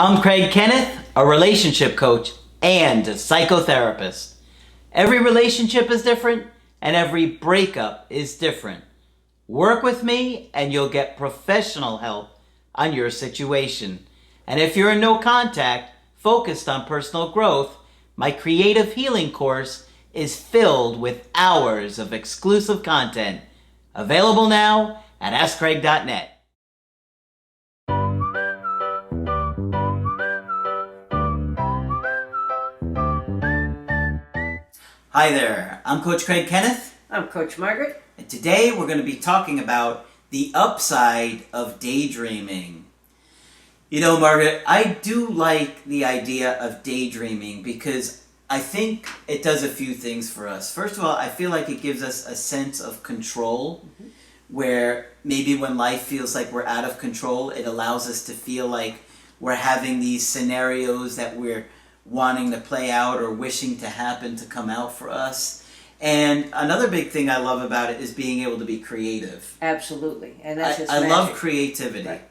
I'm Craig Kenneth, a relationship coach and a psychotherapist. Every relationship is different and every breakup is different. Work with me and you'll get professional help on your situation. And if you're in no contact, focused on personal growth, my creative healing course is filled with hours of exclusive content. Available now at AskCraig.net. Hi there, I'm Coach Craig Kenneth. I'm Coach Margaret. And today we're going to be talking about the upside of daydreaming. You know, Margaret, I do like the idea of daydreaming because I think it does a few things for us. First of all, I feel like it gives us a sense of control, where maybe when life feels like we're out of control, it allows us to feel like we're having these scenarios that we're wanting to play out or wishing to happen to come out for us. And another big thing I love about it is being able to be creative. Absolutely. And that's just I magic. love creativity. Right.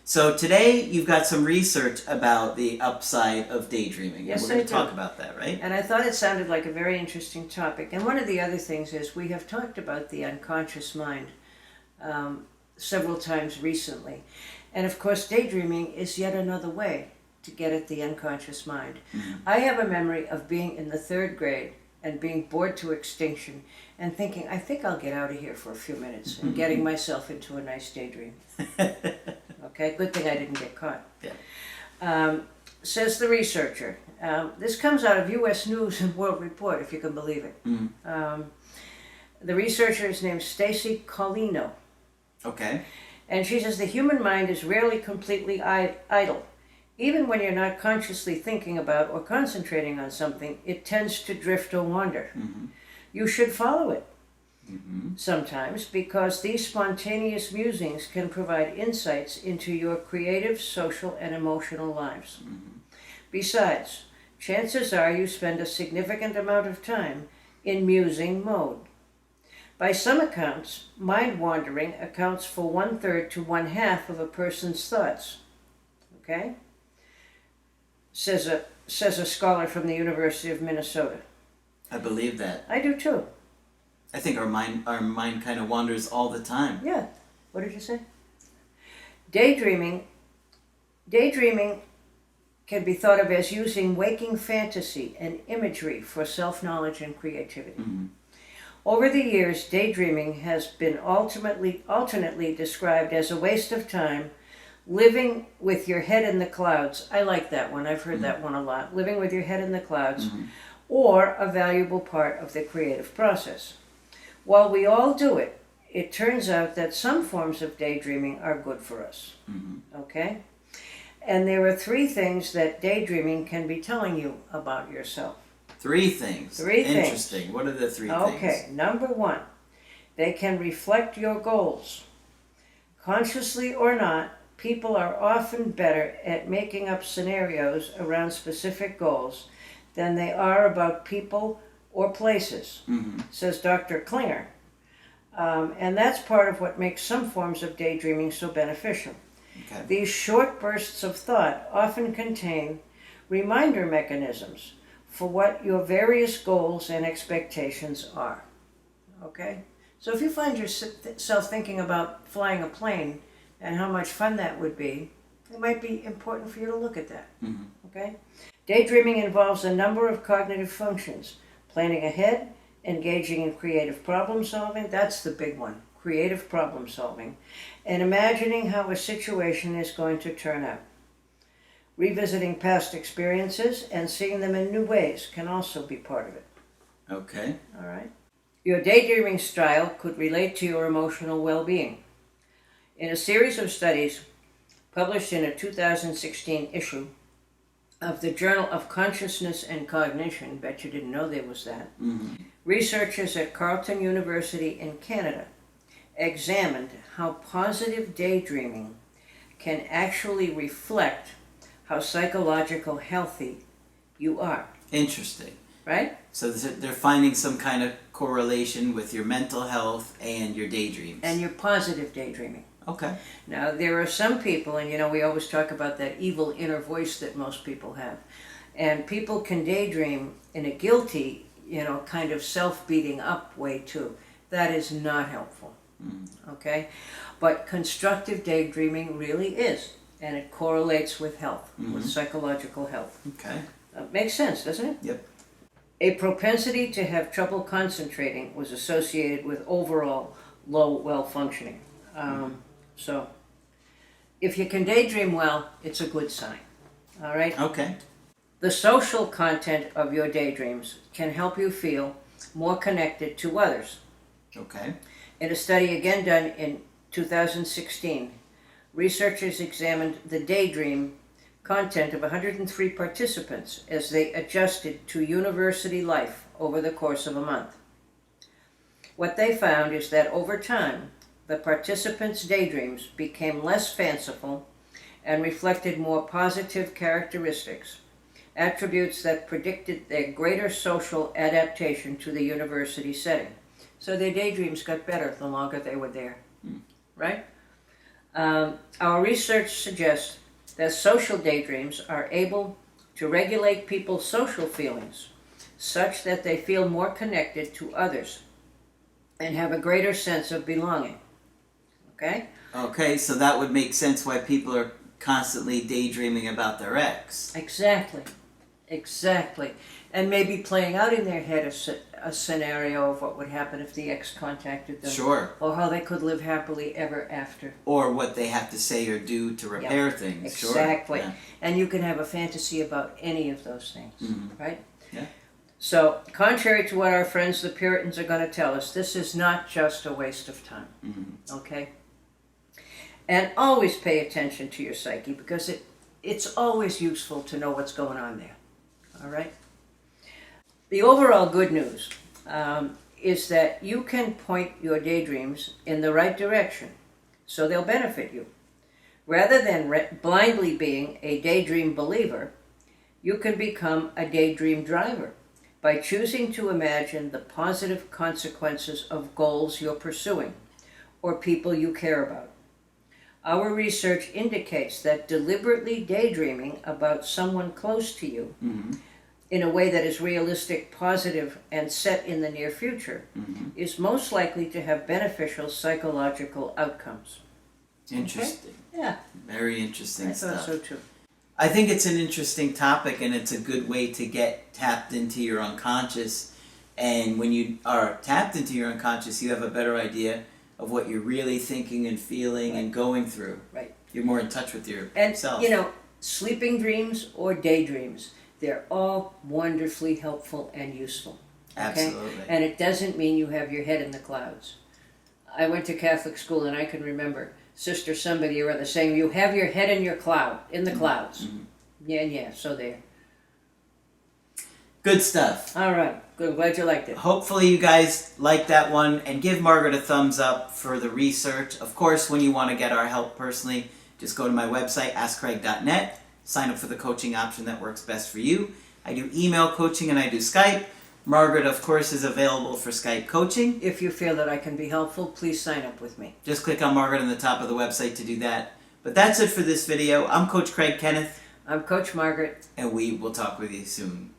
So today you've got some research about the upside of daydreaming. Yes, and we're going to I do. talk about that, right? And I thought it sounded like a very interesting topic. And one of the other things is we have talked about the unconscious mind several times recently. And of course, daydreaming is yet another way to get at the unconscious mind. Mm-hmm. I have a memory of being in the 3rd grade and being bored to extinction and thinking, I think I'll get out of here for a few minutes, and getting myself into a nice daydream. Okay, good thing I didn't get caught. Yeah. Says the researcher. This comes out of U.S. News and World Report, if you can believe it. Mm-hmm. The researcher is named Stacy Colino. Okay. And she says the human mind is rarely completely idle. Even when you're not consciously thinking about or concentrating on something, it tends to drift or wander. Mm-hmm. You should follow it Mm-hmm. sometimes, because these spontaneous musings can provide insights into your creative, social, and emotional lives. Mm-hmm. Besides, chances are you spend a significant amount of time in musing mode. By some accounts, mind wandering accounts for 1/3 to 1/2 of a person's thoughts. Okay? Says a scholar from the University of Minnesota. I believe that. I do too. I think our mind kind of wanders all the time. Yeah. What did you say? Daydreaming can be thought of as using waking fantasy and imagery for self-knowledge and creativity. Mm-hmm. Over the years, daydreaming has been alternately described as a waste of time, living with your head in the clouds. I like that one. I've heard that one a lot. Living with your head in the clouds, or a valuable part of the creative process. While we all do it, it turns out that some forms of daydreaming are good for us. Okay? And there are 3 things that daydreaming can be telling you about yourself. 3 things. 3 things. Interesting. What are the 3 things? Okay, number 1, they can reflect your goals. Consciously or not, people are often better at making up scenarios around specific goals than they are about people or places, says Dr. Klinger. And that's part of what makes some forms of daydreaming so beneficial. Okay. These short bursts of thought often contain reminder mechanisms for what your various goals and expectations are. Okay? So if you find yourself thinking about flying a plane and how much fun that would be, it might be important for you to look at that. Okay? Daydreaming involves a number of cognitive functions. Planning ahead, engaging in creative problem solving, that's the big one, creative problem solving, and imagining how a situation is going to turn out. Revisiting past experiences and seeing them in new ways can also be part of it. Okay. All right? Your daydreaming style could relate to your emotional well-being. In a series of studies published in a 2016 issue of the Journal of Consciousness and Cognition, bet you didn't know there was that, researchers at Carleton University in Canada examined how positive daydreaming can actually reflect how psychological healthy you are. Interesting. Right? So they're finding some kind of correlation with your mental health and your daydreams. And your positive daydreaming. Okay. Now, there are some people, and we always talk about that evil inner voice that most people have. And people can daydream in a guilty, kind of self-beating up way too. That is not helpful. Okay? But constructive daydreaming really is. And it correlates with health, with psychological health. Okay. Makes sense, doesn't it? Yep. A propensity to have trouble concentrating was associated with overall low well-functioning. So, if you can daydream well, it's a good sign. All right? Okay. The social content of your daydreams can help you feel more connected to others. Okay. In a study again done in 2016, researchers examined the daydream content of 103 participants as they adjusted to university life over the course of a month. What they found is that over time, the participants' daydreams became less fanciful and reflected more positive characteristics, attributes that predicted their greater social adaptation to the university setting. So their daydreams got better the longer they were there, right? Our research suggests that social daydreams are able to regulate people's social feelings such that they feel more connected to others and have a greater sense of belonging. Okay? Okay, so that would make sense why people are constantly daydreaming about their ex. Exactly. And maybe playing out in their head a scenario of what would happen if the ex contacted them. Sure. Or how they could live happily ever after. Or what they have to say or do to repair things. Exactly. Sure. Yeah. And you can have a fantasy about any of those things, right? Yeah. So, contrary to what our friends the Puritans are going to tell us, this is not just a waste of time. Okay? And always pay attention to your psyche because it's always useful to know what's going on there. All right? The overall good news is that you can point your daydreams in the right direction so they'll benefit you. Rather than blindly being a daydream believer, you can become a daydream driver by choosing to imagine the positive consequences of goals you're pursuing or people you care about. Our research indicates that deliberately daydreaming about someone close to you in a way that is realistic, positive, and set in the near future is most likely to have beneficial psychological outcomes. Interesting. Okay? Yeah. Very interesting stuff. I thought so too. I think it's an interesting topic, and it's a good way to get tapped into your unconscious. And when you are tapped into your unconscious, you have a better idea of what you're really thinking and feeling and going through. Right. You're more in touch with yourself. And, sleeping dreams or daydreams, they're all wonderfully helpful and useful. Okay? Absolutely. And it doesn't mean you have your head in the clouds. I went to Catholic school, and I can remember Sister somebody or other saying, you have your head in the clouds. Yeah, so there. Good stuff. All right, good, glad you liked it. Hopefully you guys like that one, and give Margaret a thumbs up for the research. Of course, when you want to get our help personally, just go to my website, askcraig.net, sign up for the coaching option that works best for you. I do email coaching and I do Skype. Margaret, of course, is available for Skype coaching. If you feel that I can be helpful, please sign up with me. Just click on Margaret on the top of the website to do that. But that's it for this video. I'm Coach Craig Kenneth. I'm Coach Margaret. And we will talk with you soon.